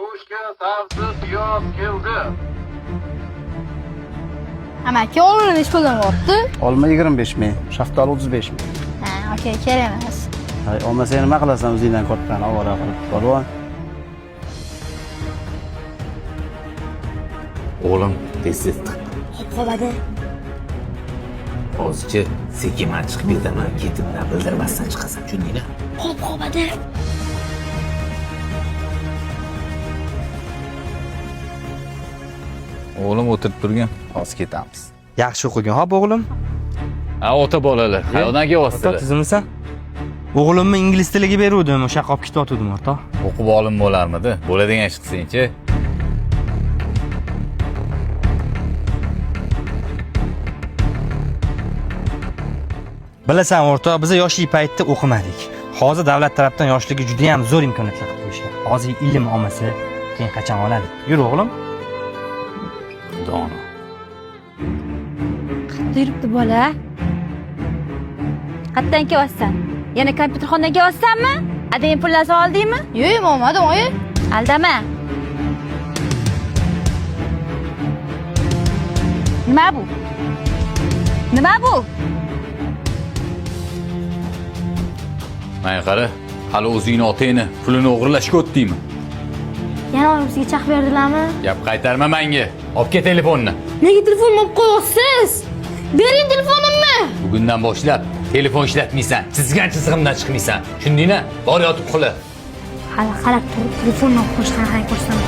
Go'shtga sabzi, piyoz keldi. Amaki olma nechi puldan bo'pti? Olma 25 ming, shaftoli 35 ming. Ha, okey, kerak emas. Hay, olmasa nima qilasan o'zingdan kattani ovora qilib? Polvon. O'g'lim, tez-tez tiq. Qobada. Hozircha sekinman chiqib ketaman, ketimdan bildirmasdan chiqasan, tushundingmi? Qobada. O'g'lim o'tirib turgan, hozir ketamiz. Yaxshi o'qigan hop o'g'lim. Ha, ota bolalar, qayoqdan Ota kelyapsizlar? tizimlisan? O'g'limni ingliz tiliga beruvdim, o'sha yoqqa olib ketyotgandim ota. O'qib olim bo'larmidi? Bo'ladigan ish qilsang-chi. Bilasan o'rtoq, biz yoshlik paytida o'qimadik. Hozir davlat tarafdan yoshligi juda ham zo'r imkoniyatlar qilib qo'yishgan. Hozir ilm olmasa, keyin qachon oladi? Yur o'g'lim. Dono. Qayerda yuribdi bola? Qayerdan kelyapsan? Yana kompyuterxonaga kelyapsanmi? Adang pullarni oldingmi? Yo'q, olmadim, oyi. Aldama. Nima bu? Nima bu? Mana qara, hali o'zingni otangni pulini o'g'irlashga o'tdingmi? Yana bizga chaq berdilarmi? Gap qaytarma menga. Olib ket telefonni. Nega telefonimni olib qo'yasiz? Bering telefonimni. Bugundan boshlab telefon ishlatmaysan, chizgan chizig'imdan chiqmaysan. Tushundingmi? Bor yotib uxla. Hali qarab turib telefonni olib qo'yishdan hay ko'rsaman.